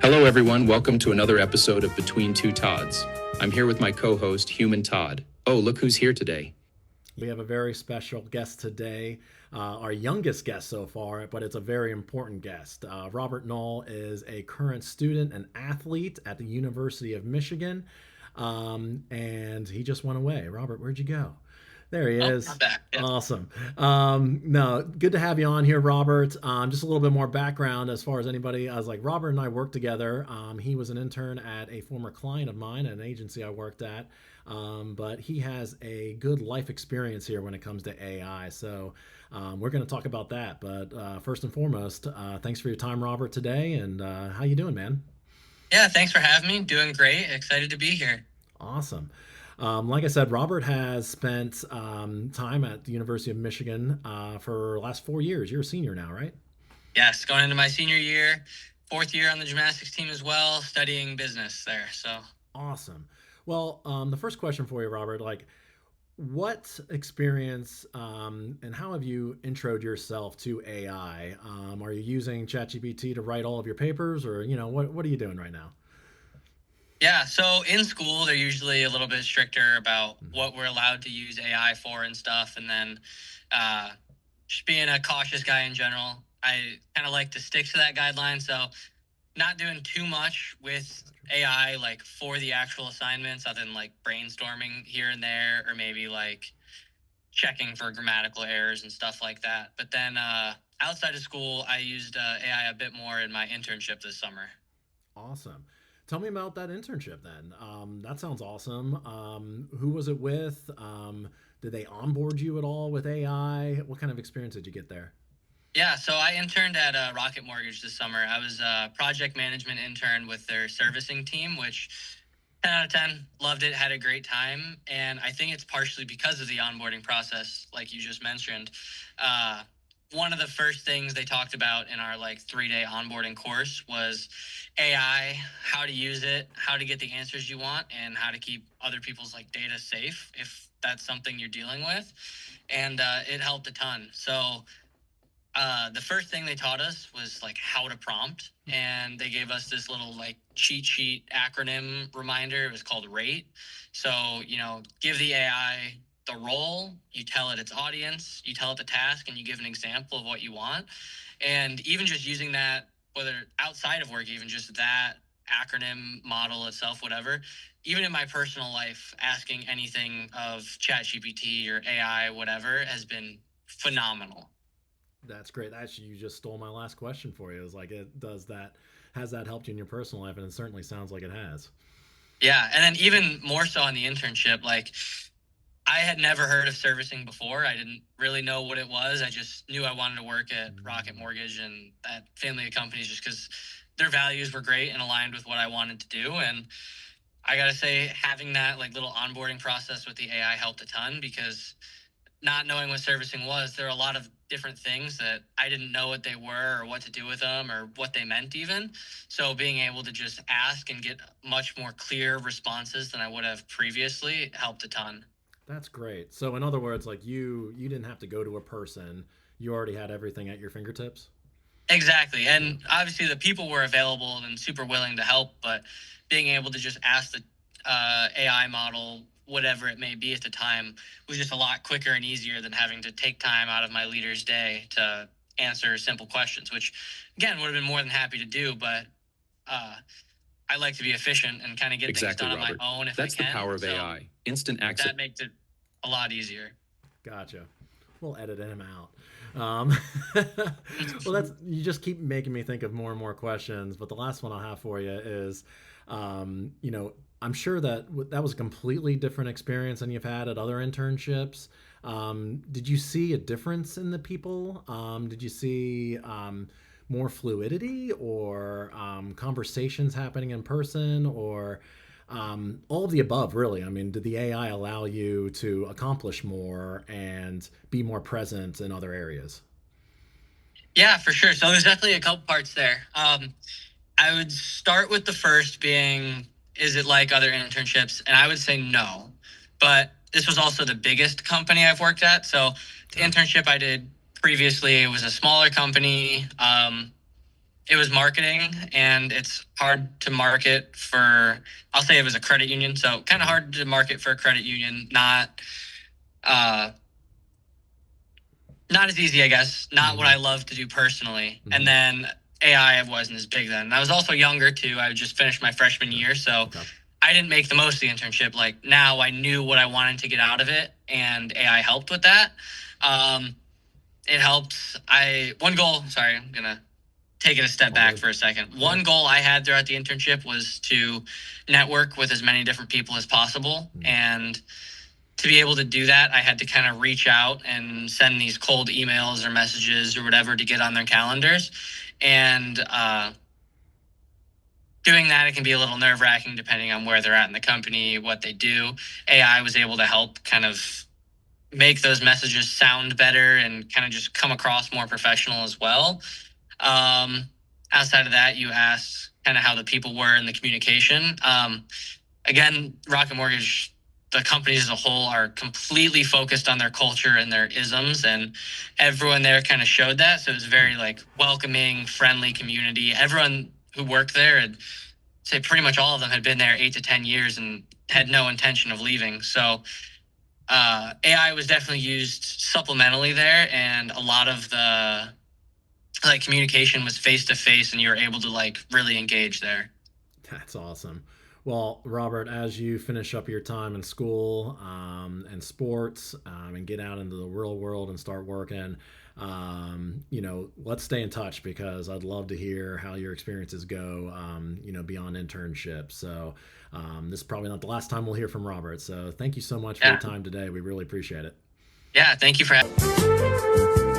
Hello, everyone. Welcome to another episode of Between Two Todds. I'm here with my co-host, Human Todd. Oh, look who's here today. We have a very special guest today, our youngest guest so far, but it's a very important guest. Robert Noll is a current student and athlete at the University of Michigan, and he just went away. Robert, where'd you go? There he Oh, I'm is. back. Yeah. Awesome. No, good to have you on here, Robert. Just a little bit more background as far as anybody. I was like, Robert and I worked together. He was an intern at a former client of mine at an agency I worked at. But he has a good life experience here when it comes to AI. So we're going to talk about that. But first and foremost, thanks for your time, Robert, today. And how you doing, man? Yeah, thanks for having me. Doing great. Excited to be here. Awesome. Like I said, Robert has spent time at the University of Michigan for the last 4 years. You're a senior now, right? Yes, going into my senior year, fourth year on the gymnastics team as well, studying business there. So, Awesome. Well, the first question for you, Robert, what experience and how have you introed yourself to AI? Are you using ChatGPT to write all of your papers, or what are you doing right now? yeah, so in school, they're usually a little bit stricter about Mhm. what we're allowed to use AI for and stuff. And then uh, just being a cautious guy in general, I kind of like to stick to that guideline. So, not doing too much with AI like for the actual assignments, other than like brainstorming here and there, or maybe like checking for grammatical errors and stuff like that. But then outside of school, I used AI a bit more in my internship this summer. Awesome. Tell me about that internship then. That sounds awesome. Who was it with? Did they onboard you at all with AI? What kind of experience did you get there? Yeah, so I interned at Rocket Mortgage this summer. I was a project management intern with their servicing team, which 10 out of 10, loved it, had a great time. And I think it's partially because of the onboarding process, like you just mentioned. Uh, One of the first things they talked about in our like 3-day onboarding course was AI, how to use it, how to get the answers you want, and how to keep other people's like data safe if that's something you're dealing with. And it helped a ton. So the first thing they taught us was like how to prompt, and they gave us this little like cheat sheet acronym reminder. It was called rate. So give the AI the role, you tell it its audience, you tell it the task, and you give an example of what you want. And even just using that, whether outside of work, even just that acronym model itself, whatever, even in my personal life, asking anything of ChatGPT or AI, whatever, has been phenomenal. That's great. Actually, you just stole my last question for you. It was like, it does that, has that helped you in your personal life? And it certainly sounds like it has. Yeah, and then even more so on the internship, like I had never heard of servicing before. I didn't really know what it was. I just knew I wanted to work at Rocket Mm. Mortgage and that family of companies just because their values were great and aligned with what I wanted to do. And I gotta say, having that like little onboarding process with the AI helped a ton because not knowing what servicing was, there are a lot of different things that I didn't know what they were or what to do with them or what they meant even. So being able to just ask and get much more clear responses than I would have previously helped a ton. That's great. So, in other words, like you didn't have to go to a person. You already had everything at your fingertips. Exactly. Yeah. And obviously the people were available and super willing to help, but being able to just ask the AI model whatever it may be at the time was just a lot quicker and easier than having to take time out of my leader's day to answer simple questions, which again would have been more than happy to do, but uh, I like to be efficient and kind of get things Exactly, done on my Robert. own if I That's the can. power of So AI. Instant access. that makes it a lot easier. Gotcha. We'll edit him out. Well, that's you just keep making me think of more and more questions. But the last one I'll have for you is, I'm sure that that was a completely different experience than you've had at other internships. Did you see a difference in the people? Did you see more fluidity or conversations happening in person or all of the above, really? I mean, did the AI allow you to accomplish more and be more present in other areas? Yeah, for sure. So there's definitely a couple parts there. I would start with the first being, is it like other internships? And I would say no. But this was also the biggest company I've worked at. So the Oh, internship I did previously, it was a smaller company. it was marketing, and it's hard to market for, I'll say it was a credit union. So kind of hard to market for a credit union. Uh, not as easy, I guess. Not what I love to do personally. And then AI wasn't as big then. And I was also younger too. I just finished my freshman year, so I didn't make the most of the internship. Like now, I knew what I wanted to get out of it, and AI helped with that. It helps. One goal. Sorry, I'm gonna take it a step back for a second. One goal I had throughout the internship was to network with as many different people as possible, and to be able to do that, I had to kind of reach out and send these cold emails or messages or whatever to get on their calendars. And doing that, it can be a little nerve-wracking depending on where they're at in the company, what they do. AI was able to help kind of make those messages sound better and kind of just come across more professional as well. Outside of that, you asked kind of how the people were in the communication. Again, Rocket Mortgage, the companies as a whole are completely focused on their culture and their isms, and everyone there kind of showed that. So it was very like welcoming, friendly community. Everyone who worked there, I'd say pretty much all of them had been there 8 to 10 years and had no intention of leaving. So AI was definitely used supplementally there, and a lot of the like communication was face to face, and you were able to like really engage there. That's awesome. Well, Robert, as you finish up your time in school and sports and get out into the real world and start working, let's stay in touch because I'd love to hear how your experiences go, beyond internship. So this is probably not the last time we'll hear from Robert. So thank you so much for your time today. We really appreciate it. Yeah, thank you for having me.